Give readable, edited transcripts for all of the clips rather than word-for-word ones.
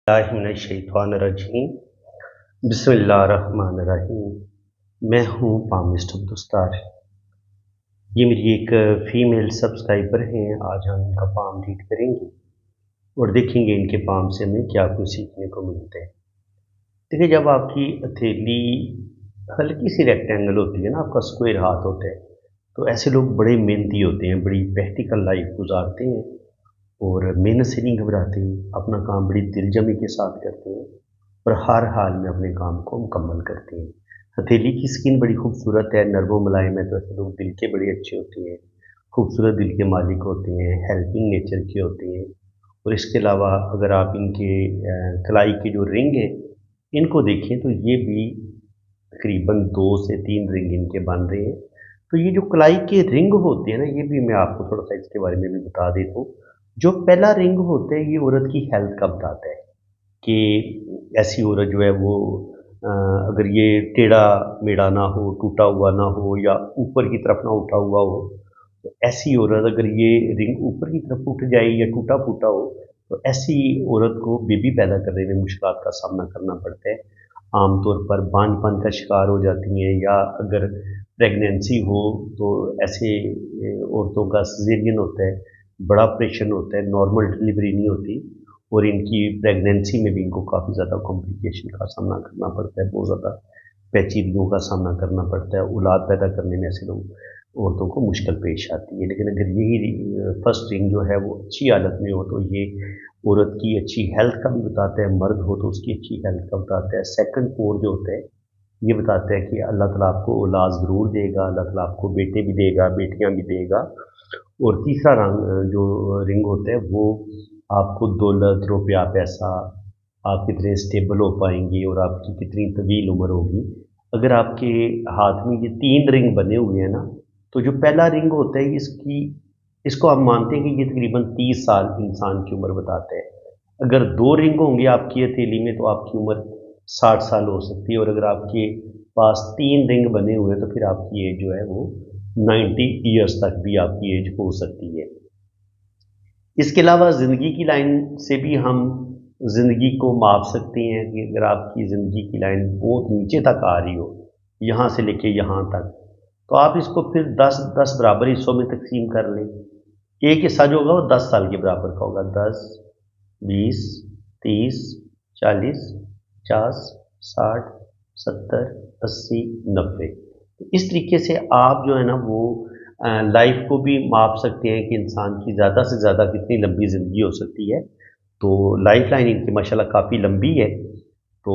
बिस्मिल्लाहिर्रहमानिर्रहीम। बिस्मिल्लाहिर्रहमानिर्रहीम। मैं हूँ पामिस्ट अब्दुस्तार। ये मेरी एक फ़ीमेल सब्सक्राइबर हैं। आज हम इनका पाम रीड करेंगे और देखेंगे इनके पाम से हमें क्या कुछ सीखने को मिलता है। देखिए, जब आपकी हथेली हल्की सी रेक्टेंगल होती है ना, आपका स्क्वायर हाथ होता है, तो ऐसे लोग बड़े मेहनती होते हैं, बड़ी प्रैक्टिकल लाइफ गुजारते हैं और मेहनत से नहीं घबराते, अपना काम बड़ी दिलजमी के साथ करते हैं और हर हाल में अपने काम को मुकम्मल करते हैं। हथेली की स्किन बड़ी खूबसूरत है, नर्म व मुलायम है, तो ऐसे लोग दिल के बड़े अच्छे होते हैं, खूबसूरत दिल के मालिक होते हैं, हेल्पिंग नेचर के होते हैं। और इसके अलावा अगर आप इनके कलाई के जो रिंग है इनको देखें तो ये भी तकरीबन 2 से 3 रिंग इनके बन रहे हैं। तो ये जो कलाई के रिंग होते हैं ना, ये भी मैं आपको थोड़ा सा इसके बारे में भी बता देता हूँ। जो पहला रिंग होता है ये औरत की हेल्थ का बताता है कि ऐसी औरत जो है वो अगर ये टेढ़ा मेढ़ा ना हो, टूटा हुआ ना हो या ऊपर की तरफ ना उठा हुआ हो, तो ऐसी औरत अगर ये रिंग ऊपर की तरफ उठ जाए या टूटा फूटा हो, तो ऐसी औरत को बेबी पैदा करने में मुश्किलात का सामना करना पड़ता है। आमतौर पर बांझपन का शिकार हो जाती हैं, या अगर प्रेगनेंसी हो तो ऐसे औरतों का सिजेरियन होता है, बड़ा ऑपरेशन होता है, नॉर्मल डिलीवरी नहीं होती और इनकी प्रेगनेंसी में भी इनको काफ़ी ज़्यादा कॉम्प्लिकेशन का सामना करना पड़ता है, बहुत ज़्यादा पेचीदगियों का सामना करना पड़ता है। औलाद पैदा करने में ऐसे लोग औरतों को मुश्किल पेश आती है। लेकिन अगर यही फर्स्ट रिंग जो है वो अच्छी हालत में हो तो ये औरत की अच्छी हेल्थ का भी बताता है, मर्द हो तो उसकी अच्छी हेल्थ का बताता है। सेकंड कोर जो होता है ये बताता है कि अल्लाह ताला आपको औलाद ज़रूर देगा, अल्लाह ताला आपको बेटे भी देगा, बेटियां भी देगा। और तीसरा रंग जो रिंग होता है वो आपको दौलत, रुपया, पैसा, आप कितने स्टेबल हो पाएंगे और आपकी कितनी तवील उम्र होगी। अगर आपके हाथ में ये 3 रिंग बने हुए हैं ना, तो जो पहला रिंग होता है इसको आप मानते हैं कि ये तकरीबन 30 साल इंसान की उम्र बताता है। अगर 2 रिंग होंगे आपकी हथेली में तो आपकी उम्र 60 साल हो सकती है, और अगर आपके पास 3 रिंग बने हुए हैं तो फिर आपकी एज जो है वो 90 ईयर्स तक भी आपकी एज हो सकती है। इसके अलावा ज़िंदगी की लाइन से भी हम ज़िंदगी को माप सकते हैं कि अगर आपकी ज़िंदगी की लाइन बहुत नीचे तक आ रही हो, यहाँ से लेके यहाँ तक, तो आप इसको फिर 10-10 बराबर हिस्सों में तकसीम कर लें। एक हिस्सा जो होगा वो 10 साल के बराबर का होगा। 10, 20, 30, 40, 50, 60, 70, 80, 90। इस तरीके से आप जो है ना वो लाइफ को भी माप सकते हैं कि इंसान की ज़्यादा से ज़्यादा कितनी लंबी ज़िंदगी हो सकती है। तो लाइफ लाइन इनकी माशाल्लाह काफ़ी लंबी है, तो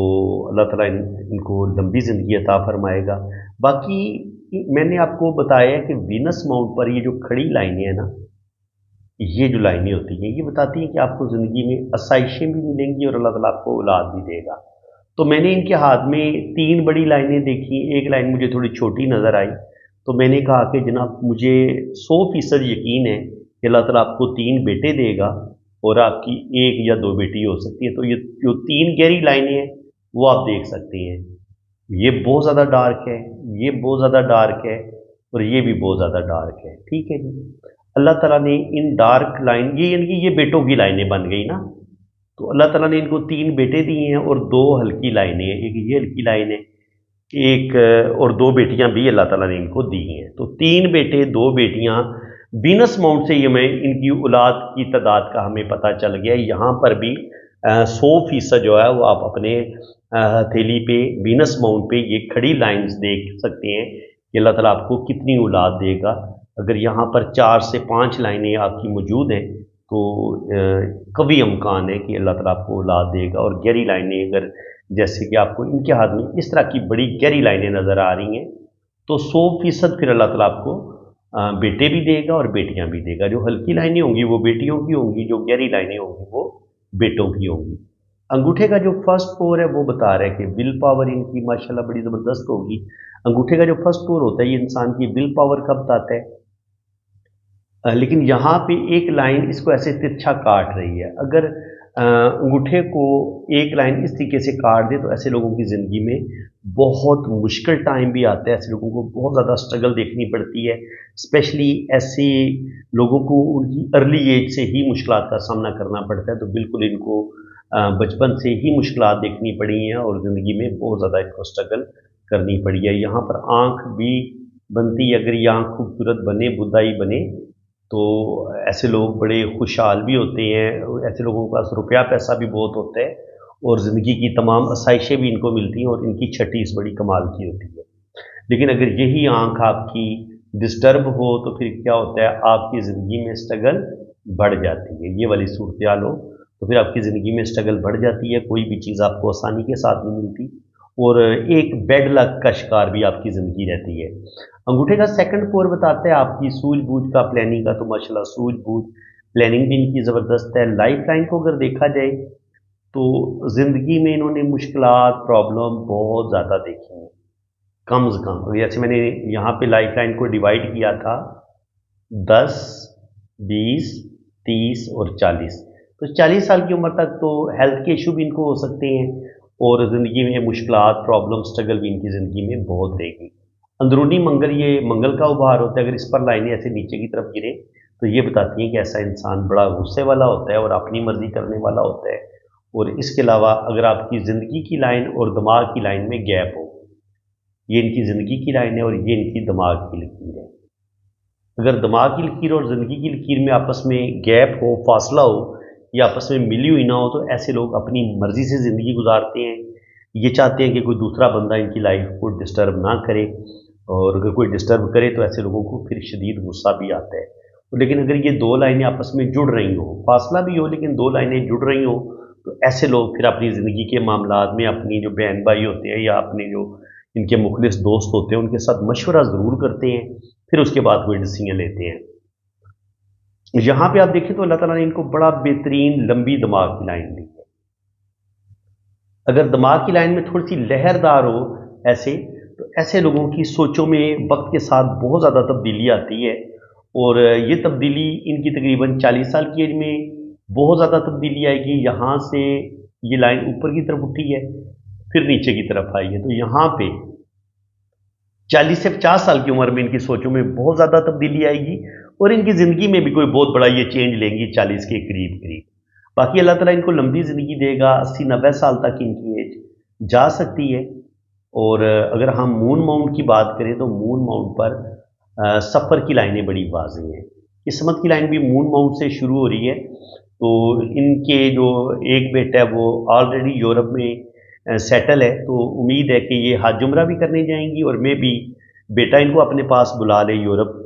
अल्लाह ताला इनको लंबी ज़िंदगी अता फरमाएगा। बाकी मैंने आपको बताया है कि वीनस माउंट पर ये जो खड़ी लाइनें हैं ना, ये जो लाइनें होती हैं ये बताती हैं कि आपको ज़िंदगी में आसाइशें भी मिलेंगी और अल्लाह ताला आपको औलाद भी देगा। तो मैंने इनके हाथ में 3 बड़ी लाइनें देखी, एक लाइन मुझे थोड़ी छोटी नज़र आई, तो मैंने कहा कि जनाब मुझे 100% यकीन है कि अल्लाह ताला आपको 3 बेटे देगा और आपकी 1 या 2 बेटी हो सकती है। तो ये जो 3 गहरी लाइनें हैं वो आप देख सकते हैं। ये बहुत ज़्यादा डार्क है, ये बहुत ज़्यादा डार्क है और ये भी बहुत ज़्यादा डार्क है। ठीक है जी। अल्लाह ताला ने इन डार्क लाइन ये यानी कि ये बेटों की लाइनें बन गई ना, तो अल्लाह ताला ने इनको 3 बेटे दिए हैं और 2 हल्की लाइनें हैं। एक ये हल्की लाइन है, एक और 2 बेटियां भी अल्लाह ताला ने इनको दी हैं। तो 3 बेटे, 2 बेटियां, वीनस माउंट से ये हमें इनकी औलाद की तादाद का हमें पता चल गया। यहाँ पर भी 100% जो है वो आप अपने हथेली पे वीनस माउंट पे ये खड़ी लाइंस देख सकते हैं कि अल्लाह ताला आपको कितनी औलाद देगा। अगर यहाँ पर 4 से 5 लाइनें आपकी मौजूद हैं तो कभी इम्कान है कि अल्लाह ताला आपको औलाद देगा। और गहरी लाइनें अगर जैसे कि आपको इनके हाथ में इस तरह की बड़ी गहरी लाइनें नज़र आ रही हैं, तो 100% फिर अल्लाह ताला आपको बेटे भी देगा और बेटियां भी देगा। जो हल्की लाइनें होंगी वो बेटियों की होंगी, जो गहरी लाइनें होंगी वो बेटों की होंगी। अंगूठे का जो फर्स्ट पोर है वो बता रहा है कि विल पावर इनकी माशाल्लाह बड़ी ज़बरदस्त होगी। अंगूठे का जो फर्स्ट पोर होता है ये इंसान की विल पावर का बताता है। लेकिन यहाँ पे एक लाइन इसको ऐसे तिरछा काट रही है। अगर अंगूठे को एक लाइन इस तरीके से काट दे तो ऐसे लोगों की ज़िंदगी में बहुत मुश्किल टाइम भी आता है, ऐसे लोगों को बहुत ज़्यादा स्ट्रगल देखनी पड़ती है। स्पेशली ऐसे लोगों को उनकी अर्ली एज से ही मुश्किलात का सामना करना पड़ता है। तो बिल्कुल इनको बचपन से ही मुश्किलात देखनी पड़ी हैं और ज़िंदगी में बहुत ज़्यादा इनको स्ट्रगल करनी पड़ी है। यहाँ पर आँख भी बनती है, अगर ये आँख खूबसूरत बने, बुदाई बने, तो ऐसे लोग बड़े खुशहाल भी होते हैं, ऐसे लोगों के पास रुपया पैसा भी बहुत होता है और ज़िंदगी की तमाम आसाइशें भी इनको मिलती हैं और इनकी छठीस बड़ी कमाल की होती है। लेकिन अगर यही आँख आपकी डिस्टर्ब हो तो फिर क्या होता है, आपकी ज़िंदगी में स्ट्रगल बढ़ जाती है। ये वाली सूरत-ए-हाल हो तो फिर आपकी ज़िंदगी में स्ट्रगल बढ़ जाती है, कोई भी चीज़ आपको आसानी के साथ नहीं मिलती और एक बैड लक का शिकार भी आपकी ज़िंदगी रहती है। अंगूठे का सेकंड पोर बताता है आपकी सूझ-बूझ का, प्लानिंग का, तो माशाल्लाह सूझ-बूझ, प्लानिंग भी इनकी ज़बरदस्त है। लाइफ़ लाइन को अगर देखा जाए तो ज़िंदगी में इन्होंने मुश्किलात, प्रॉब्लम बहुत ज़्यादा देखी हैं, कम से कम। जैसे मैंने यहाँ पे लाइफ़ लाइन को डिवाइड किया था 10, 20, 30 और 40। तो 40 साल की उम्र तक तो हेल्थ के इशू भी इनको हो सकते हैं और ज़िंदगी में मुश्किलात, प्रॉब्लम, स्ट्रगल भी इनकी ज़िंदगी में बहुत रहेगी। अंदरूनी मंगल, ये मंगल का उपहार होता है, अगर इस पर लाइनें ऐसे नीचे की तरफ गिरे तो ये बताती हैं कि ऐसा इंसान बड़ा गुस्से वाला होता है और अपनी मर्ज़ी करने वाला होता है। और इसके अलावा अगर आपकी ज़िंदगी की लाइन और दिमाग की लाइन में गैप हो, ये इनकी ज़िंदगी की लाइन है और ये इनकी दिमाग की लकीर है। अगर दिमाग की लकीर और ज़िंदगी की लकीर में आपस में गैप हो, फासला हो या आपस में मिली हुई ना हो, तो ऐसे लोग अपनी मर्ज़ी से ज़िंदगी गुजारते हैं। ये चाहते हैं कि कोई दूसरा बंदा इनकी लाइफ को डिस्टर्ब ना करे और अगर कोई डिस्टर्ब करे तो ऐसे लोगों को फिर शदीद गुस्सा भी आता है। लेकिन अगर ये दो लाइनें आपस में जुड़ रही हों, फासला भी हो लेकिन दो लाइनें जुड़ रही हों, तो ऐसे लोग फिर अपनी ज़िंदगी के मामलात में अपनी जो बहन भाई होते हैं या अपने जो इनके मुखलिस दोस्त होते हैं उनके साथ मशवरा ज़रूर करते हैं, फिर उसके बाद कोई डिसीजन लेते हैं। यहाँ पे आप देखें तो अल्लाह ताला ने इनको बड़ा बेहतरीन लंबी दिमाग की लाइन दी है। अगर दिमाग की लाइन में थोड़ी सी लहरदार हो ऐसे, तो ऐसे लोगों की सोचों में वक्त के साथ बहुत ज़्यादा तब्दीली आती है और ये तब्दीली इनकी तकरीबन 40 साल की एज में बहुत ज़्यादा तब्दीली आएगी। यहाँ से ये लाइन ऊपर की तरफ उठी है, फिर नीचे की तरफ आई है, तो यहाँ पे 40 से 50 साल की उम्र में इनकी सोचों में बहुत ज़्यादा तब्दीली आएगी और इनकी ज़िंदगी में भी कोई बहुत बड़ा ये चेंज लेंगी 40 के करीब करीब। बाकी अल्लाह ताला इनको लंबी ज़िंदगी देगा, 80-90 साल तक इनकी एज जा सकती है। और अगर हम मून माउंट की बात करें तो मून माउंट पर सफ़र की लाइनें बड़ी वाज़ेह हैं। किस्मत की लाइन भी मून माउंट से शुरू हो रही है, तो इनके जो एक बेटा है वो ऑलरेडी यूरोप में सेटल है, तो उम्मीद है कि ये हज उम्रा भी करने जाएंगी और मे भी बेटा इनको अपने पास बुला ले, यूरोप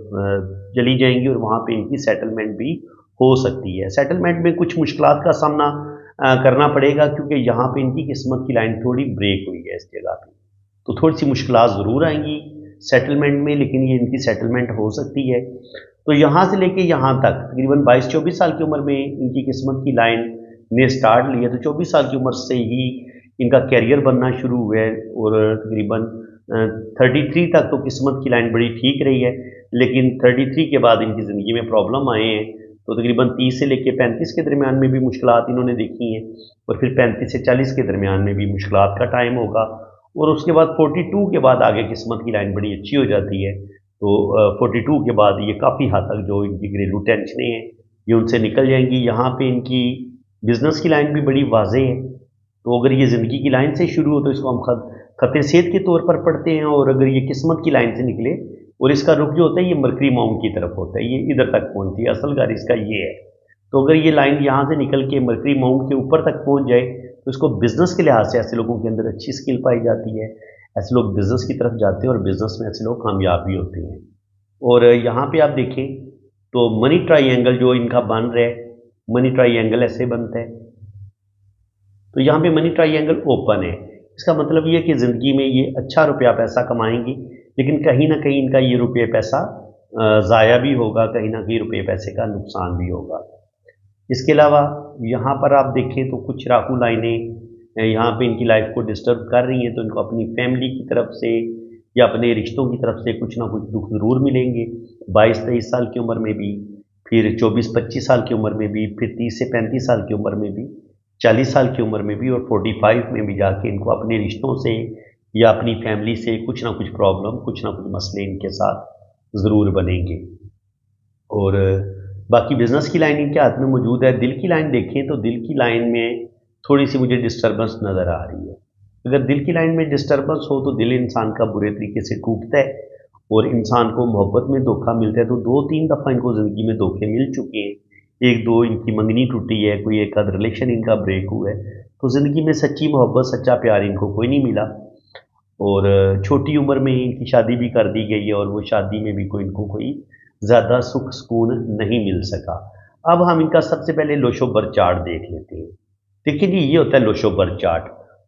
चली जाएंगी और वहाँ पे इनकी सेटलमेंट भी हो सकती है। सेटलमेंट में कुछ मुश्किलात का सामना करना पड़ेगा क्योंकि यहाँ पे इनकी किस्मत की लाइन थोड़ी ब्रेक हुई है इस जगह पे, तो थोड़ी सी मुश्किलात ज़रूर आएंगी सेटलमेंट में, लेकिन ये इनकी सेटलमेंट हो सकती है। तो यहाँ से लेके यहाँ तक तकरीबन 22-24 साल की उम्र में इनकी किस्मत की लाइन ने स्टार्ट लिया, तो 24 साल की उम्र से ही इनका कैरियर बनना शुरू हुआ है और तकरीबन 33 तक तो किस्मत की लाइन बड़ी ठीक रही है, लेकिन 33 के बाद इनकी ज़िंदगी में प्रॉब्लम आए हैं, तो तकरीबन 30 से लेकर 35 के दरमियान में भी मुश्किलात इन्होंने देखी हैं और फिर 35 से 40 के दरमियान में भी मुश्किलात का टाइम होगा और उसके बाद 42 के बाद आगे किस्मत की लाइन बड़ी अच्छी हो जाती है। तो 42 के बाद ये काफ़ी हद तक जो इनकी घरेलू टेंशनें हैं ये उनसे निकल जाएंगी। यहाँ पे इनकी बिज़नेस की लाइन भी बड़ी वाज़ेह है, तो अगर ये ज़िंदगी की लाइन से शुरू हो तो इसको हम खत सेहत के तौर पर पढ़ते हैं, और अगर ये किस्मत की लाइन से निकले और इसका रुख जो होता है ये मरकरी माउंट की तरफ होता है, ये इधर तक पहुँचती है, असल घर इसका ये है। तो अगर ये लाइन यहाँ से निकल के मरकरी माउंट के ऊपर तक पहुँच जाए तो इसको बिज़नेस के लिहाज से ऐसे लोगों के अंदर अच्छी स्किल पाई जाती है, ऐसे लोग बिज़नेस की तरफ जाते हैं और बिज़नेस में ऐसे लोग कामयाब भी होते हैं। और यहाँ पे आप देखें तो मनी ट्राइंगल जो इनका बन रहा है, मनी ट्राइंगल ऐसे बनता है, तो यहाँ पे मनी ट्राइंगल ओपन है। इसका मतलब ये कि ज़िंदगी में ये अच्छा रुपया पैसा कमाएंगी, लेकिन कहीं ना कहीं इनका ये रुपये पैसा ज़ाया भी होगा, कहीं ना कहीं रुपये पैसे का नुकसान भी होगा। इसके अलावा यहाँ पर आप देखें तो कुछ राहु लाइनें यहाँ पे इनकी लाइफ को डिस्टर्ब कर रही हैं, तो इनको अपनी फैमिली की तरफ से या अपने रिश्तों की तरफ से कुछ ना कुछ दुख ज़रूर मिलेंगे। 22-23 साल की उम्र में भी, फिर 24-25 साल की उम्र में भी, फिर 30 से 35 साल की उम्र में भी, 40 साल की उम्र में भी और 45 में भी जाके इनको अपने रिश्तों से या अपनी फैमिली से कुछ ना कुछ प्रॉब्लम, कुछ ना कुछ मसले इनके साथ ज़रूर बनेंगे। और बाकी बिज़नेस की लाइन इनके हाथ में मौजूद है। दिल की लाइन देखें तो दिल की लाइन में थोड़ी सी मुझे डिस्टर्बेंस नज़र आ रही है। अगर दिल की लाइन में डिस्टर्बेंस हो तो दिल इंसान का बुरे तरीके से टूटता है और इंसान को मोहब्बत में धोखा मिलता है। तो 2-3 दफ़ा इनको ज़िंदगी में धोखे मिल चुके हैं। 1-2 इनकी मंगनी टूटी है, कोई एक आध रिलेशन इनका ब्रेक हुआ है। तो ज़िंदगी में सच्ची मोहब्बत, सच्चा प्यार इनको कोई नहीं मिला और छोटी उम्र में ही इनकी शादी भी कर दी गई है और वो शादी में भी कोई इनको कोई ज़्यादा सुख सुकून नहीं मिल सका। अब हम इनका सबसे पहले लोशोबर चार्ट देख लेते हैं। देखिए जी, ये होता है लोशोबर चार्ट।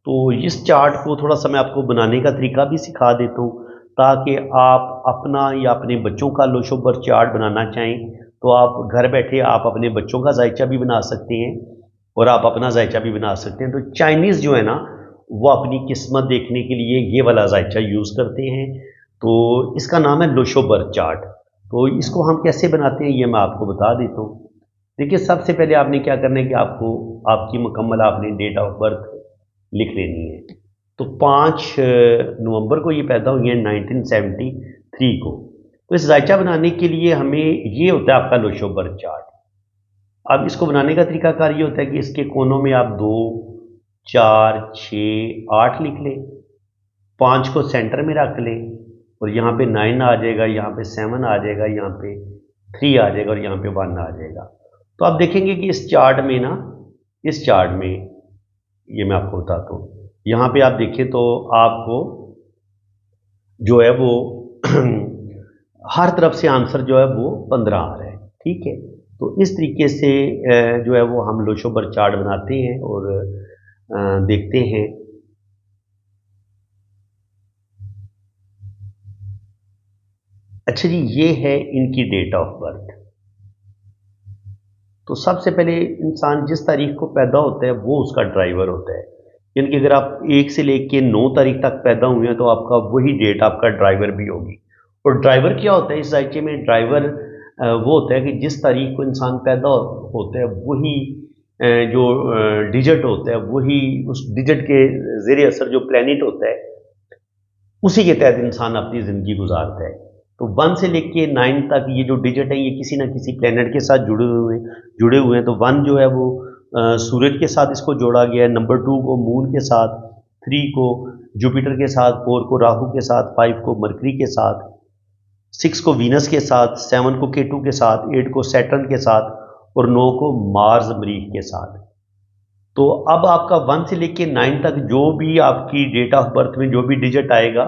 तो इस चार्ट को थोड़ा सा मैं आपको बनाने का तरीका भी सिखा देता हूँ, ताकि आप अपना या अपने बच्चों का लोशोबर चार्ट बनाना चाहें तो आप घर बैठे आप अपने बच्चों का जायचा भी बना सकते हैं और आप अपना जायचा भी बना सकते हैं। तो चाइनीज़ जो है ना, वो अपनी किस्मत देखने के लिए ये वाला जायचा यूज़ करते हैं। तो इसका नाम है लोशोबर चार्ट। तो इसको हम कैसे बनाते हैं ये मैं आपको बता देता हूँ। देखिए, सबसे पहले आपने क्या करना है कि आपको आपकी मुकम्मल आपने डेट ऑफ बर्थ लिख लेनी है। तो 5 नवंबर को ये पैदा हुई है 1973 को। तो इस जायचा बनाने के लिए हमें ये होता है आपका लोशोबर चार्ट। अब इसको बनाने का तरीकाकार ये होता है कि इसके कोनों में आप 2, 4, 6, 8 लिख लें, 5 को सेंटर में रख लें और यहाँ पे 9 आ जाएगा, यहाँ पे 7 आ जाएगा, यहाँ पे 3 आ जाएगा और यहाँ पे 1 आ जाएगा। तो आप देखेंगे कि इस चार्ट में ना, इस चार्ट में ये मैं आपको बताता हूँ, यहाँ पे आप देखें तो आपको जो है वो हर तरफ से आंसर जो है वो 15 आ रहा है। ठीक है, तो इस तरीके से जो है वो हम लोशोबर चार्ट बनाते हैं और देखते हैं। अच्छा जी, ये है इनकी डेट ऑफ बर्थ। तो सबसे पहले इंसान जिस तारीख को पैदा होता है वो उसका ड्राइवर होता है। यानी कि अगर आप 1 से लेके 9 तारीख तक पैदा हुए हैं तो आपका वही डेट आपका ड्राइवर भी होगी। और ड्राइवर क्या होता है इस जायचे में? ड्राइवर वो होता है कि जिस तारीख को इंसान पैदा होता है वही जो डिजिट होता है, वही उस डिजिट के ज़ेरे असर जो प्लैनेट होता है उसी के तहत इंसान अपनी ज़िंदगी गुजारता है। तो 1 से लेके 9 तक ये जो डिजिट है ये किसी न किसी प्लैनेट के साथ जुड़े हुए हैं। तो 1 जो है वो सूरज के साथ इसको जोड़ा गया है, नंबर 2 को मून के साथ, 3 को जुपिटर के साथ, 4 को राहु के साथ, 5 को मरकरी के साथ, 6 को वीनस के साथ, 7 को केटू के साथ, 8 को सैटर्न के साथ और 9 को मार्स मरीख के साथ। तो अब आपका 1 से लेके 9 तक जो भी आपकी डेट ऑफ बर्थ में जो भी डिजिट आएगा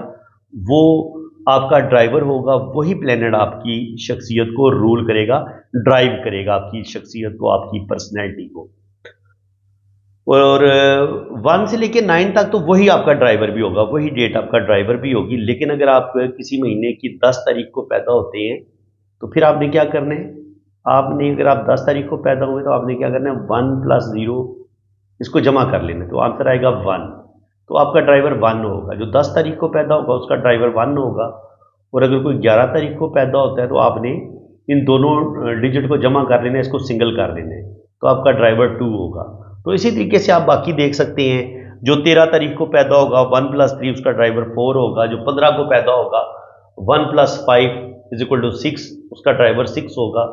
वो आपका ड्राइवर होगा। वही प्लेनेट आपकी शख्सियत को रूल करेगा, ड्राइव करेगा आपकी शख्सियत को, आपकी पर्सनैलिटी को। और 1 से लेके 9 तक तो वही आपका ड्राइवर भी होगा, वही डेट आपका ड्राइवर भी होगी। लेकिन अगर आप किसी महीने की 10 तारीख को पैदा होते हैं तो फिर आपने क्या करना है? आपने, अगर आप 10 तारीख को पैदा हुए तो आपने क्या करना है? 1 + 0 इसको जमा कर लेना, तो आंसर आएगा 1। तो आपका ड्राइवर 1 होगा। जो 10 तारीख को पैदा होगा उसका ड्राइवर 1 होगा। और अगर कोई 11 तारीख को पैदा होता है तो आपने इन दोनों डिजिट को जमा कर लेना है, इसको सिंगल कर लेना है, तो आपका ड्राइवर 2 होगा। तो इसी तरीके से आप बाकी देख सकते हैं। जो 13 तारीख को पैदा होगा 1 + 3 उसका ड्राइवर 4 होगा। जो 15 को पैदा होगा 1 + 5 = 6 उसका ड्राइवर 6 होगा।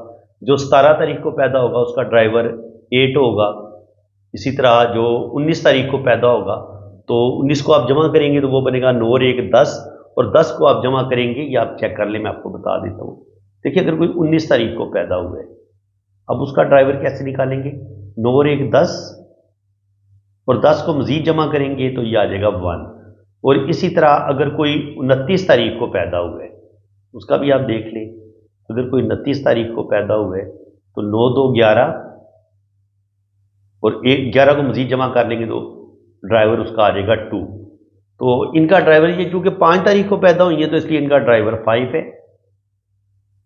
जो 17 तारीख को पैदा होगा उसका ड्राइवर 8 होगा। इसी तरह जो 19 तारीख को पैदा होगा तो 19 को आप जमा करेंगे तो वो बनेगा 9 और 1 10, और 10 को आप जमा करेंगे, ये आप चेक कर लें, मैं आपको बता देता हूँ। देखिए, अगर कोई 19 तारीख को पैदा हुआ है, अब उसका ड्राइवर कैसे निकालेंगे? 9 और 1 10, और 10 को मज़ीद जमा करेंगे तो ये आ जाएगा 1। और इसी तरह अगर कोई 29 तारीख को पैदा हुआ है उसका भी आप देख लें। अगर कोई 29 तारीख को पैदा हुआ है तो 9 2 11 और 11 को मज़ीद जमा कर लेंगे तो ड्राइवर उसका आ जाएगा 2। तो इनका ड्राइवर ये, चूँकि 5 तारीख को पैदा हुई है तो इसलिए इनका ड्राइवर 5 है,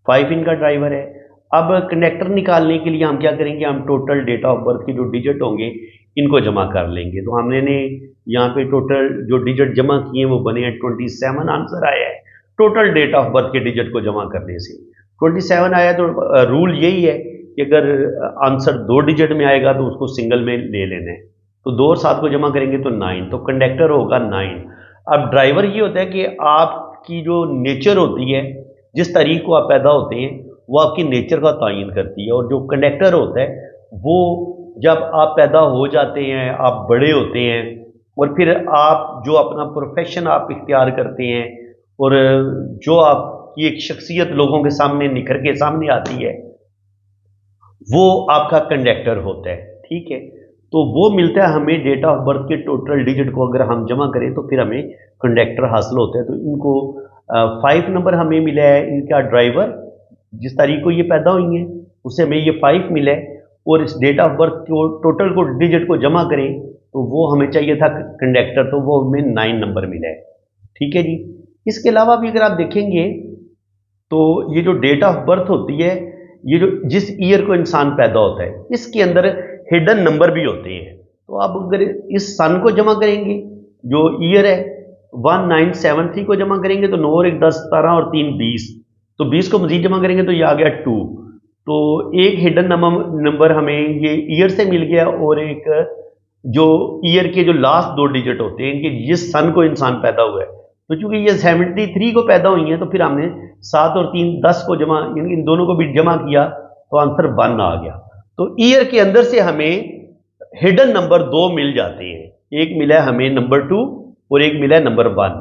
5 इनका ड्राइवर है। अब कनेक्टर निकालने के लिए हम क्या करेंगे? हम टोटल डेट ऑफ बर्थ के जो डिजिट होंगे इनको जमा कर लेंगे। तो हमने यहाँ पे टोटल जो डिजिट जमा किए वो बने हैं 27, आंसर आया है टोटल डेट ऑफ बर्थ के डिजिट को जमा करने से 27 आया। तो रूल यही है कि अगर आंसर 2 डिजिट में आएगा तो उसको सिंगल में ले लेना है। तो 2 और 7 को जमा करेंगे तो 9, तो कंडक्टर होगा 9। अब ड्राइवर ये होता है कि आपकी जो नेचर होती है, जिस तारीख को आप पैदा होते हैं वो आपकी नेचर का तयन करती है। और जो कंडक्टर होता है वो جب آپ پیدا ہو جاتے ہیں، آپ بڑے ہوتے ہیں اور پھر آپ جو اپنا پروفیشن آپ اختیار کرتے ہیں اور جو آپ کی ایک شخصیت لوگوں کے سامنے نکھر کے سامنے آتی ہے، وہ آپ کا کنڈکٹر ہوتا ہے، ٹھیک ہے؟ تو وہ ملتا ہے ہمیں ڈیٹ آف برتھ کے ٹوٹل ڈیجٹ کو اگر ہم جمع کریں تو پھر ہمیں کنڈکٹر حاصل ہوتا ہے۔ تو ان کو 5 نمبر ہمیں ملا ہے ان کا ڈرائیور، جس تاریخ کو یہ پیدا ہوئی ہیں اس سے ہمیں یہ 5 ملا ہے، اور اس ڈیٹ آف برتھ کو ٹوٹل کو ڈیجٹ کو جمع کریں تو وہ ہمیں چاہیے تھا کنڈکٹر، تو وہ ہمیں 9 نمبر ملا ہے، ٹھیک ہے جی۔ اس کے علاوہ بھی اگر آپ دیکھیں گے تو یہ جو ڈیٹ آف برتھ ہوتی ہے، یہ جو جس ایئر کو انسان پیدا ہوتا ہے اس کے اندر ہڈن نمبر بھی ہوتے ہیں۔ تو آپ اگر اس سن کو جمع کریں گے، جو ایئر ہے 1973 کو جمع کریں گے تو 9 اور 1 10 17 اور 3 20، تو 20 کو مزید جمع کریں گے تو یہ آ گیا 2۔ تو ایک ہڈن نمبر ہمیں یہ ایئر سے مل گیا، اور ایک جو ایئر کے جو لاسٹ 2 ڈیجٹ ہوتے ہیں ان کے جس سن کو انسان پیدا ہوا ہے، تو چونکہ یہ 73 کو پیدا ہوئی ہیں تو پھر ہم نے 7 اور 3 10 کو جمع، یعنی ان دونوں کو بھی جمع کیا تو آنسر 1 آ گیا۔ تو ایئر کے اندر سے ہمیں ہڈن نمبر 2 مل جاتے ہیں، ایک ملا ہے ہمیں نمبر 2 اور ایک ملا ہے نمبر 1۔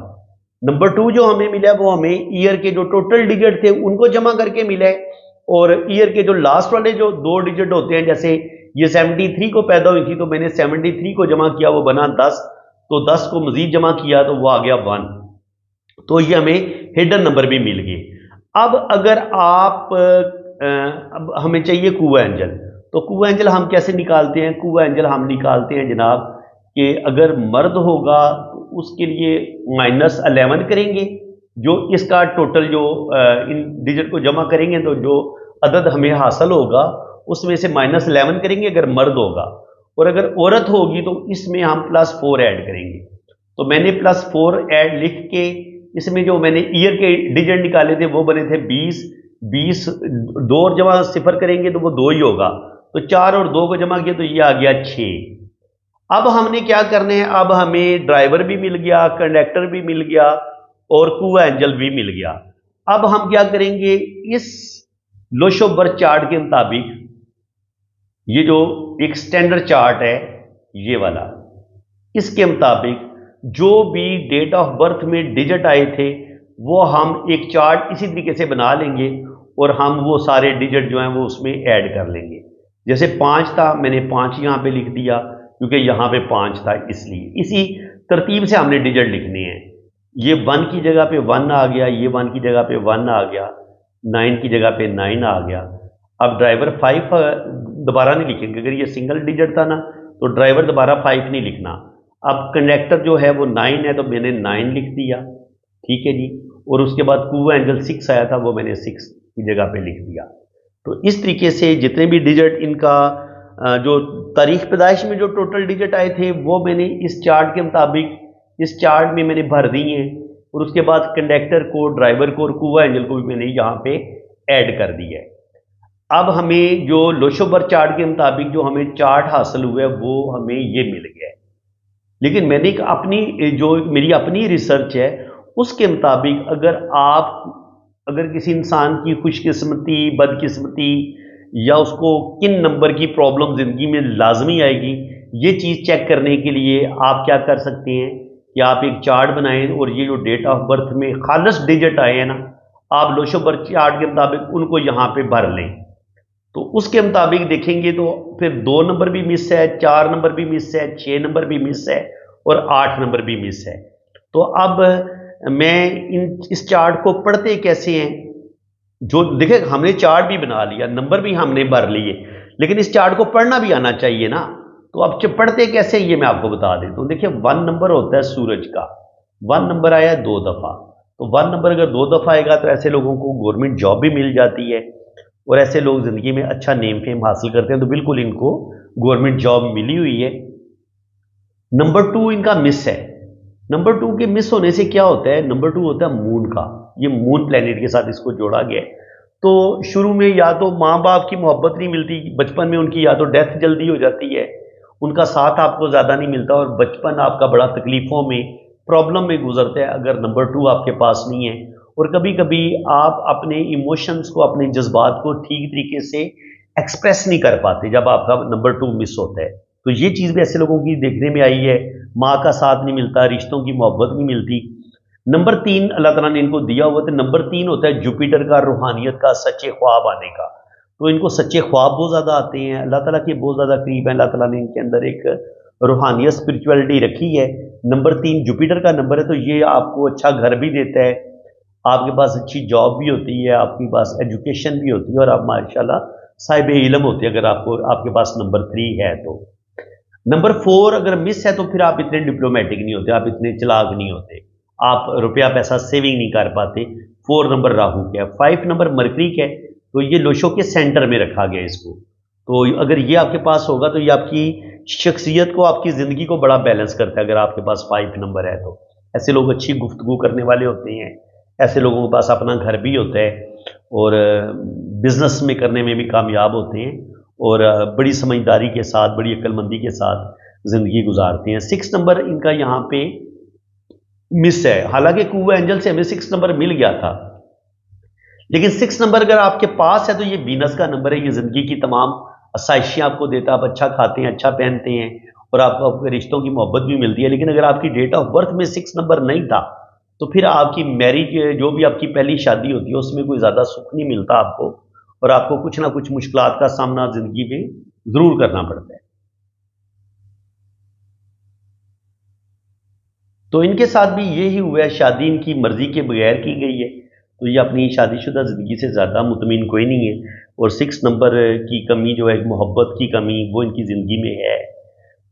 نمبر 2 جو ہمیں ملا وہ ہمیں ایئر کے جو ٹوٹل ڈیجٹ تھے ان کو جمع کر کے ملا ہے، اور ایئر کے جو لاسٹ والے جو 2 ڈیجٹ ہوتے ہیں، جیسے یہ 73 کو پیدا ہوئی تھی تو میں نے 73 کو جمع کیا، وہ بنا 10، تو 10 کو مزید جمع کیا تو وہ آ گیا 1۔ تو یہ ہمیں ہڈن نمبر بھی مل گئے۔ اب اگر آپ اب ہمیں چاہیے کوہ اینجل، تو کوہ اینجل ہم کیسے نکالتے ہیں؟ کوہ اینجل ہم نکالتے ہیں جناب کہ اگر مرد ہوگا تو اس کے لیے -11 کریں گے، جو اس کا ٹوٹل جو ان ڈیجٹ کو جمع کریں گے تو جو عدد ہمیں حاصل ہوگا اس میں سے -11 کریں گے اگر مرد ہوگا، اور اگر عورت ہوگی تو اس میں ہم +4 ایڈ کریں گے۔ تو میں نے +4 ایڈ لکھ کے اس میں جو میں نے ایئر کے ڈیجٹ نکالے تھے وہ بنے تھے 20 2 اور جمع 0 کریں گے تو وہ 2 ہی ہوگا، تو 4 اور 2 کو جمع کیا تو یہ آ گیا 6۔ اب ہم نے کیا کرنا ہے؟ اب ہمیں ڈرائیور بھی مل گیا، کنڈکٹر بھی مل گیا اور کوہ اینجل بھی مل گیا۔ اب ہم کیا کریں گے؟ اس لوشو برتھ چارٹ کے مطابق، یہ جو ایک سٹینڈرڈ چارٹ ہے یہ والا، اس کے مطابق جو بھی ڈیٹ آف برتھ میں ڈیجٹ آئے تھے وہ ہم ایک چارٹ اسی طریقے سے بنا لیں گے، اور ہم وہ سارے ڈیجٹ جو ہیں وہ اس میں ایڈ کر لیں گے۔ جیسے 5 تھا، میں نے 5 یہاں پہ لکھ دیا کیونکہ یہاں پہ 5 تھا، اس لیے اسی ترتیب سے ہم نے ڈیجٹ لکھنے ہیں۔ یہ 1 کی جگہ پہ 1 آ گیا، یہ 1 کی جگہ پہ 1 آ گیا، 9 کی جگہ پہ 9 آ گیا۔ اب ڈرائیور 5 دوبارہ نہیں لکھیں گے، اگر یہ سنگل ڈیجٹ تھا نا تو ڈرائیور دوبارہ 5 نہیں لکھنا۔ اب کنڈکٹر جو ہے وہ 9 ہے تو میں نے 9 لکھ دیا، ٹھیک ہے جی، اور اس کے بعد کوہ اینجل 6 آیا تھا وہ میں نے 6 کی جگہ پہ لکھ دیا۔ تو اس طریقے سے جتنے بھی ڈیجٹ ان کا جو تاریخ پیدائش میں جو ٹوٹل ڈیجٹ آئے تھے وہ میں نے اس چارٹ کے مطابق اس چارٹ میں نے بھر دی ہیں، اور اس کے بعد کنڈکٹر کو، ڈرائیور کو اور کوہ اینجل کو بھی میں نے یہاں پہ ایڈ کر دی ہے۔ اب ہمیں جو لوشو برتھ چارٹ کے مطابق جو ہمیں چارٹ حاصل ہوا ہے وہ ہمیں یہ مل گیا ہے، لیکن میں نے اپنی جو میری اپنی ریسرچ ہے اس کے مطابق اگر کسی انسان کی خوش قسمتی، بد قسمتی یا اس کو کن نمبر کی پرابلم زندگی میں لازمی آئے گی، یہ چیز چیک کرنے کے لیے آپ کیا کر سکتے ہیں کہ آپ ایک چارٹ بنائیں، اور یہ جو ڈیٹ آف برتھ میں خالص ڈیجٹ آئے ہیں نا، آپ لوشو برتھ چارٹ کے مطابق ان کو یہاں پہ بھر لیں، تو اس کے مطابق دیکھیں گے تو پھر 2 نمبر بھی مس ہے، 4 نمبر بھی مس ہے، 6 نمبر بھی مس ہے اور 8 نمبر بھی مس ہے۔ تو اب میں اس چارٹ کو پڑھتے کیسے ہیں؟ جو دیکھیں ہم نے چارٹ بھی بنا لیا، نمبر بھی ہم نے بھر لیے، لیکن اس چارٹ کو پڑھنا بھی آنا چاہیے نا، تو اب پڑھتے کیسے یہ میں آپ کو بتا دیتا ہوں۔ دیکھیں 1 نمبر ہوتا ہے سورج کا، 1 نمبر آیا 2 دفعہ، تو 1 نمبر اگر 2 دفعہ آئے گا تو ایسے لوگوں کو گورنمنٹ جاب بھی مل جاتی ہے، اور ایسے لوگ زندگی میں اچھا نیم فیم حاصل کرتے ہیں، تو بالکل ان کو گورنمنٹ جاب ملی ہوئی ہے۔ نمبر 2 ان کا مس ہے۔ نمبر 2 کے مس ہونے سے کیا ہوتا ہے؟ نمبر 2 ہوتا ہے مون کا، یہ مون پلینٹ کے ساتھ اس کو جوڑا گیا ہے۔ تو شروع میں یا تو ماں باپ کی محبت نہیں ملتی، بچپن میں ان کی یا تو ڈیتھ جلدی ہو جاتی ہے، ان کا ساتھ آپ کو زیادہ نہیں ملتا، اور بچپن آپ کا بڑا تکلیفوں میں، پرابلم میں گزرتا ہے اگر نمبر 2 آپ کے پاس نہیں ہے۔ اور کبھی کبھی آپ اپنے ایموشنز کو، اپنے جذبات کو ٹھیک طریقے سے एक्सप्रेस नहीं कर पाते जब आपका नंबर 2 मिस होता है। तो ये चीज़ भी ऐसे लोगों की देखने में आई है, माँ का साथ नहीं मिलता, रिश्तों की मोहब्बत नहीं मिलती। नंबर 3 अल्लाह ताला ने इनको दिया हुआ, तो नंबर 3 होता है जुपिटर का, रूहानियत का, सच्चे ख्वाब आने का। तो इनको सच्चे ख्वाब बहुत ज़्यादा आते हैं, अल्लाह ताला के बहुत ज़्यादा करीब है, अल्लाह ताला ने इनके अंदर एक रूहानियत, स्पिरिचुअलिटी रखी है। नंबर 3 जुपिटर का नंबर है, तो ये आपको अच्छा घर भी देता है, आपके पास अच्छी जॉब भी होती है, आपके पास एजुकेशन भी होती है, और आप माशाल्लाह साहिब इल्म होते हैं अगर आपके पास नंबर 3 है तो। नंबर 4 अगर मिस है तो फिर आप इतने डिप्लोमेटिक नहीं होते, आप इतने चालाक नहीं होते, आप रुपया पैसा सेविंग नहीं कर पाते। 4 नंबर राहु का है। 5 नंबर मरकरी का है, तो ये लोशो के सेंटर में रखा गया इसको। तो अगर ये आपके पास होगा तो ये आपकी शख्सियत को, आपकी ज़िंदगी को बड़ा बैलेंस करता है अगर आपके पास 5 नंबर है तो। ऐसे लोग अच्छी गुफ्तगू करने वाले होते हैं, ऐसे लोगों के पास अपना घर भी होता है, और बिजनेस में करने में भी कामयाब होते हैं, और बड़ी समझदारी के साथ, बड़ी अक्लमंदी के साथ ज़िंदगी गुजारते हैं। 6 नंबर इनका यहाँ पे मिस है, हालांकि कुआ एंजल से हमें 6 नंबर मिल गया था, लेकिन 6 नंबर अगर आपके पास है तो ये वीनस का नंबर है, ये ज़िंदगी की तमाम आसाइशें आपको देता है, आप अच्छा खाते हैं, अच्छा पहनते हैं, और आपको आपके रिश्तों की मोहब्बत भी मिलती है। लेकिन अगर आपकी डेट ऑफ बर्थ में 6 नंबर नहीं था तो फिर आपकी मैरिज, जो भी आपकी पहली शादी होती है, उसमें कोई ज़्यादा सुख नहीं मिलता आपको, और आपको कुछ ना कुछ मुश्किलात का सामना ज़िंदगी में ज़रूर करना पड़ता है। तो इनके साथ भी यही हुआ है, शादी इनकी मर्जी के बगैर की गई है, तो ये अपनी शादीशुदा ज़िंदगी से ज़्यादा मुतमिन कोई नहीं है। और 6 नंबर की कमी जो है, मोहब्बत की कमी, वो इनकी ज़िंदगी में है।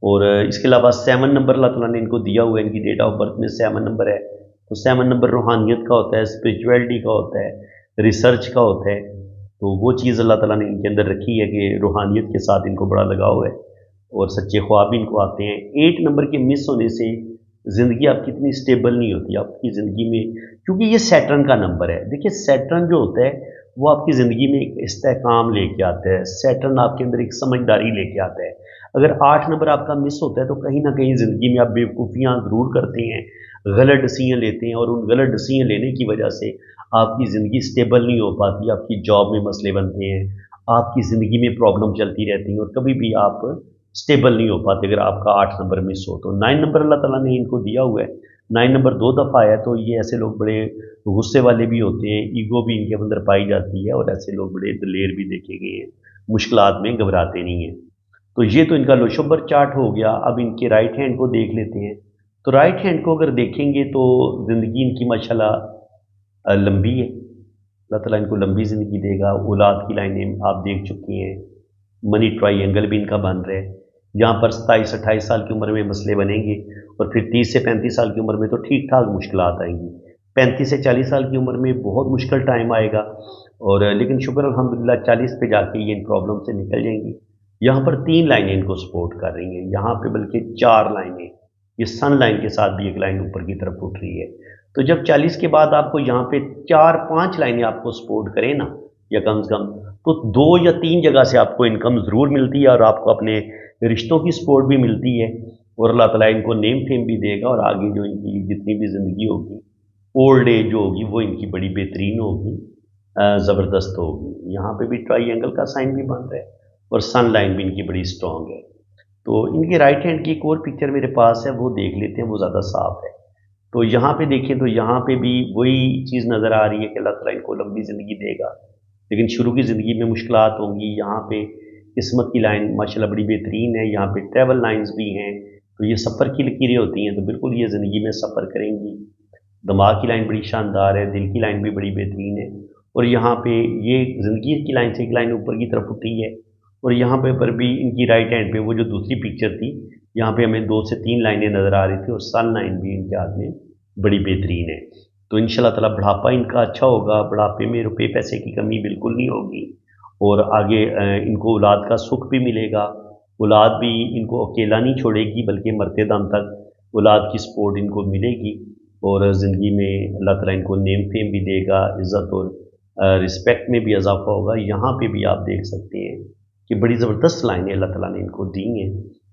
और इसके अलावा 7 नंबर अल्लाह ताला ने इनको दिया हुआ है, इनकी डेट ऑफ बर्थ में 7 नंबर है। तो 7 नंबर रूहानियत का होता है, स्पिरिचुअलिटी का होता है, रिसर्च का होता है। तो वो चीज़ अल्लाह ताला ने इनके अंदर रखी है कि रूहानियत के साथ इनको बड़ा लगाव है, और सच्चे ख्वाब भी इनको आते हैं। 8 नंबर के मिस होने से ज़िंदगी आपकी इतनी स्टेबल नहीं होती आपकी ज़िंदगी में, क्योंकि ये सैटर्न का नंबर है। देखिए सैटर्न जो होता है वो आपकी ज़िंदगी में एक इस्तेहकाम लेके आता है, सैटर्न आपके अंदर एक समझदारी लेके आता है। अगर 8 नंबर आपका मिस होता है तो कहीं ना कहीं ज़िंदगी में आप बेवकूफ़ियाँ ज़रूर करते हैं, गलत डिसीजन लेते हैं, और उन गलत डिसीजन लेने की वजह से आपकी ज़िंदगी स्टेबल नहीं हो पाती, आपकी जॉब में मसले बनते हैं, आपकी ज़िंदगी में प्रॉब्लम चलती रहती हैं, और कभी भी आप स्टेबल नहीं हो पाते अगर आपका 8 नंबर मिस हो तो। 9 नंबर अल्लाह ताला ने इनको दिया हुआ है, 9 नंबर 2 दफ़ा आया, तो ये ऐसे लोग बड़े गुस्से वाले भी होते हैं, ईगो भी इनके अंदर पाई जाती है, और ऐसे लोग बड़े दिलेर भी देखे गए हैं, मुश्किलात में घबराते नहीं हैं। तो ये तो इनका लोशोबर चार्ट हो गया। अब इनके राइट हैंड को देख लेते हैं। तो राइट हैंड को अगर देखेंगे तो ज़िंदगी इनकी माशाल्लाह लंबी है, अल्लाह ताला इनको लंबी ज़िंदगी देगा। औलाद की लाइनें आप देख चुकी हैं, मनी ट्राइएंगल भी इनका बन रहा है, जहाँ पर 27-28 साल की उम्र में मसले बनेंगे, और फिर 30 से 35 साल की उम्र में तो ठीक ठाक मुश्किलात आएंगी। 35 से 40 साल की उम्र में बहुत मुश्किल टाइम आएगा, और लेकिन शुक्र अल्हम्दुलिल्लाह 40 पे जाके ये इन प्रॉब्लम से निकल जाएंगी। यहाँ पर 3 लाइनें इनको सपोर्ट कर रही हैं, यहाँ पे बल्कि 4 लाइनें, ये सन लाइन के साथ भी एक लाइन ऊपर की तरफ उठ रही है। तो जब 40 के बाद आपको यहाँ पे 4-5 लाइनें आपको सपोर्ट करें ना, या कम से कम, तो 2 या 3 जगह से आपको इनकम ज़रूर मिलती है, और आपको अपने रिश्तों की सपोर्ट भी मिलती है, और अल्लाह ताला इनको नेम फेम भी देगा, और आगे जो इनकी जितनी भी ज़िंदगी होगी, ओल्ड एज जो होगी, वो इनकी बड़ी बेहतरीन होगी, ज़बरदस्त होगी। यहाँ पे भी ट्राइएंगल का साइन भी बन रहा है, और सन लाइन भी इनकी बड़ी स्ट्रॉन्ग है। तो इनके राइट हैंड की एक और पिक्चर मेरे पास है, वो देख लेते हैं, वो ज़्यादा साफ है। तो यहाँ पे देखें तो यहाँ पे भी वही चीज़ नज़र आ रही है कि अल्लाह ताला इनको लंबी ज़िंदगी देगा, लेकिन शुरू की ज़िंदगी में मुश्किलात होंगी। यहाँ पे किस्मत की लाइन माशाल्लाह बड़ी बेहतरीन है, यहाँ पे ट्रैवल लाइंस भी हैं, तो ये सफ़र की लकीरें होती हैं, तो बिल्कुल ये ज़िंदगी में सफ़र करेंगी। दिमाग की लाइन बड़ी शानदार है, दिल की लाइन भी बड़ी बेहतरीन है, और यहाँ पे ये ज़िंदगी की लाइन से एक लाइन ऊपर की तरफ उठी है, और यहाँ पे पर भी इनकी राइट हैंड पे वो जो दूसरी पिक्चर थी, यहाँ पे हमें 2 से 3 लाइनें नज़र आ रही थी, और सन लाइन भी इनके हाथ में बड़ी बेहतरीन है। तो इंशाल्लाह ताला बुढ़ापा इनका अच्छा होगा, बुढ़ापे में रुपये पैसे की कमी बिल्कुल नहीं होगी, और आगे इनको औलाद का सुख भी मिलेगा। औलाद भी इनको अकेला नहीं छोड़ेगी, बल्कि मरते दम तक औलाद की सपोर्ट इनको मिलेगी, और ज़िंदगी में अल्लाह ताला इनको नेम फेम भी देगा, इज़्ज़त और रिस्पेक्ट में भी इजाफा होगा। यहाँ पे भी आप देख सकते हैं कि बड़ी ज़बरदस्त लाइनें अल्लाह ताला ने इनको दी हैं,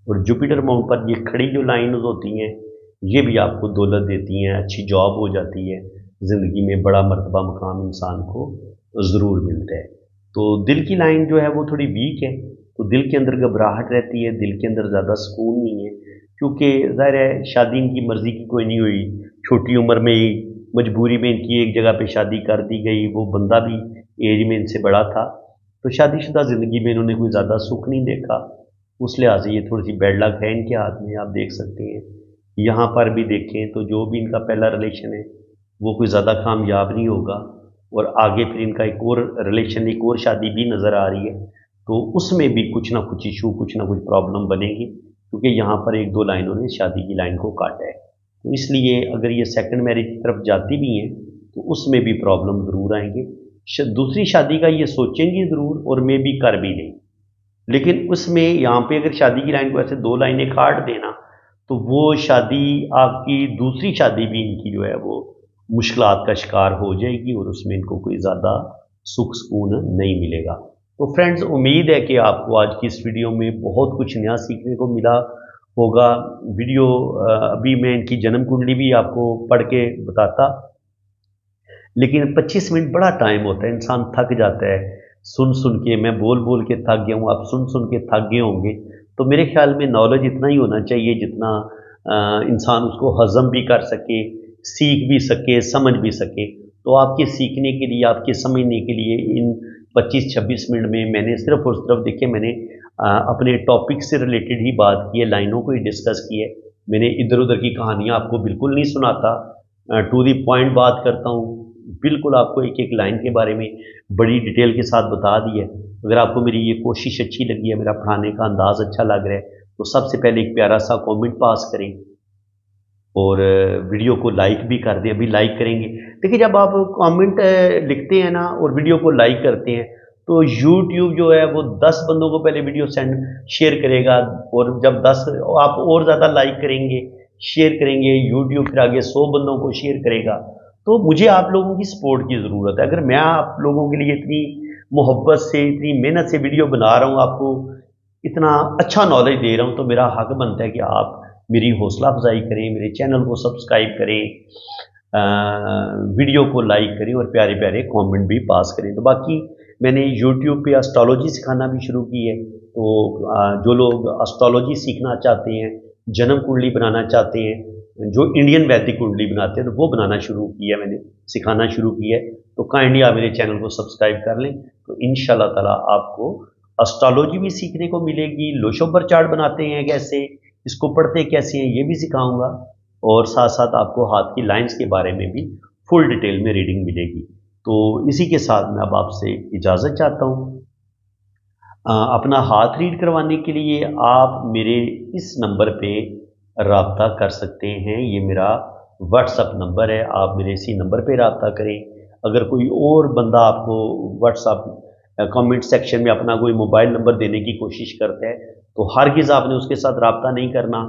और जुपिटर माउंट पर ये खड़ी जो लाइन होती हैं, ये भी आपको दौलत देती हैं, अच्छी जॉब हो जाती है, ज़िंदगी में बड़ा मर्तबा मुकाम इंसान को ज़रूर मिलता है। तो दिल की लाइन जो है वो थोड़ी वीक है, तो दिल के अंदर घबराहट रहती है, दिल के अंदर ज़्यादा सुकून नहीं है, क्योंकि ज़ाहिर है शादी इनकी मर्ज़ी की कोई नहीं हुई, छोटी उम्र में ही मजबूरी में इनकी एक जगह पे शादी कर दी गई, वो बंदा भी एज में इनसे बड़ा था, तो शादीशुदा ज़िंदगी में इन्होंने कोई ज़्यादा सुख नहीं देखा। उस लिहाज से ये थोड़ी सी बैड लक है इनके हाथ में, आप देख सकते हैं। यहाँ पर भी देखें तो जो भी इनका पहला रिलेशन है वो कोई ज़्यादा कामयाब नहीं होगा, और आगे फिर इनका एक और रिलेशन, एक और शादी भी नज़र आ रही है, तो उसमें भी कुछ ना कुछ इशू, कुछ ना कुछ प्रॉब्लम बनेगी, क्योंकि यहाँ पर एक दो लाइनों ने शादी की लाइन को काटा है। तो इसलिए अगर ये सेकंड मैरिज की तरफ जाती भी हैं तो उसमें भी प्रॉब्लम ज़रूर आएंगे। दूसरी शादी का ये सोचेंगी ज़रूर और मे भी कर भी लें, लेकिन उसमें यहाँ पे अगर शादी की लाइन को ऐसे दो लाइनें काट देना तो वो शादी आपकी दूसरी शादी भी इनकी जो है वो मुश्किलात का शिकार हो जाएगी, और उसमें इनको कोई ज़्यादा सुख सुकून नहीं मिलेगा। तो फ्रेंड्स, उम्मीद है कि आपको आज की इस वीडियो में बहुत कुछ नया सीखने को मिला होगा। वीडियो अभी मैं इनकी जन्म कुंडली भी आपको पढ़ के बताता, लेकिन 25 मिनट बड़ा टाइम होता है, इंसान थक जाता है सुन सुन के। मैं बोल बोल के थक गया हूँ, आप सुन सुन के थक गए होंगे। तो मेरे ख्याल में नॉलेज इतना ही होना चाहिए जितना इंसान उसको हजम भी कर सके, सीख भी सके, समझ भी सके। तो आपके सीखने के लिए, आपके समझने के लिए इन 25-26 मिनट में मैंने सिर्फ और सिर्फ देखिए, मैंने अपने टॉपिक से रिलेटेड ही बात की है, लाइनों को ही डिस्कस की है। मैंने इधर उधर की कहानियाँ आपको बिल्कुल नहीं सुनाता, टू दी पॉइंट बात करता हूँ, बिल्कुल आपको एक एक लाइन के बारे में बड़ी डिटेल के साथ बता दी है। अगर आपको मेरी ये कोशिश अच्छी लगी है, मेरा पढ़ाने का अंदाज़ अच्छा लग रहा है, तो सबसे पहले एक प्यारा सा कमेंट पास करें और वीडियो को लाइक भी कर दें। अभी लाइक करेंगे, देखिए जब आप कमेंट लिखते हैं ना और वीडियो को लाइक करते हैं तो यूट्यूब जो है वो 10 बंदों को पहले वीडियो शेयर करेगा, और जब 10 आप और ज़्यादा लाइक करेंगे, शेयर करेंगे, यूट्यूब फिर आगे 100 बंदों को शेयर करेगा। तो मुझे आप लोगों की सपोर्ट की ज़रूरत है। अगर मैं आप लोगों के लिए इतनी मोहब्बत से, इतनी मेहनत से वीडियो बना रहा हूँ, आपको इतना अच्छा नॉलेज दे रहा हूँ, तो मेरा हक बनता है कि आप मेरी हौसला अफजाई करें, मेरे चैनल को सब्सक्राइब करें, वीडियो को लाइक करें और प्यारे प्यारे कमेंट भी पास करें। तो बाकी मैंने यूट्यूब पे एस्ट्रोलॉजी सिखाना भी शुरू की है, तो जो लोग एस्ट्रोलॉजी सीखना चाहते हैं, जन्म कुंडली बनाना चाहते हैं, जो इंडियन वैदिक कुंडली बनाते हैं, तो वो बनाना शुरू किया, मैंने सिखाना शुरू किया है। तो काइंडली आप मेरे चैनल को सब्सक्राइब कर लें, तो इंशाल्लाह ताला आपको एस्ट्रोलॉजी भी सीखने को मिलेगी। लोशोबर चार्ट बनाते हैं कैसे, इसको पढ़ते कैसे हैं, ये भी सिखाऊंगा, और साथ साथ आपको हाथ की लाइंस के बारे में भी फुल डिटेल में रीडिंग मिलेगी। तो इसी के साथ मैं अब आपसे इजाज़त चाहता हूँ। अपना हाथ रीड करवाने के लिए आप मेरे इस नंबर पे राब्ता कर सकते हैं, ये मेरा व्हाट्सअप नंबर है, आप मेरे इसी नंबर पे राब्ता करें। अगर कोई और बंदा आपको व्हाट्सअप कमेंट सेक्शन में अपना कोई मोबाइल नंबर देने की कोशिश करता है, तो हरगिज़ आपने उसके साथ राब्ता नहीं करना,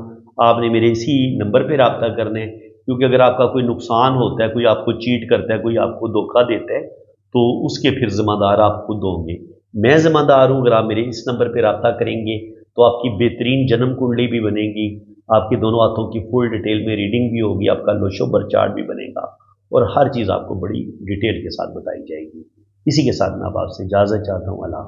आपने मेरे इसी नंबर पे राब्ता करना है। क्योंकि अगर आपका कोई नुकसान होता है, कोई आपको चीट करता है, कोई आपको धोखा देता है, तो उसके फिर ज़िम्मेदार आप खुद होंगे। मैं ज़िम्मेदार हूँ। अगर आप मेरे इस नंबर पे राब्ता करेंगे तो आपकी बेहतरीन जन्म कुंडली भी बनेगी, आपके दोनों हाथों की फुल डिटेल में रीडिंग भी होगी, आपका लोशोबर चार्ट भी बनेगा, और हर चीज़ आपको बड़ी डिटेल के साथ बताई जाएगी। इसी के साथ मैं अब आपसे इजाज़त चाहता हूँ। अल्लाह।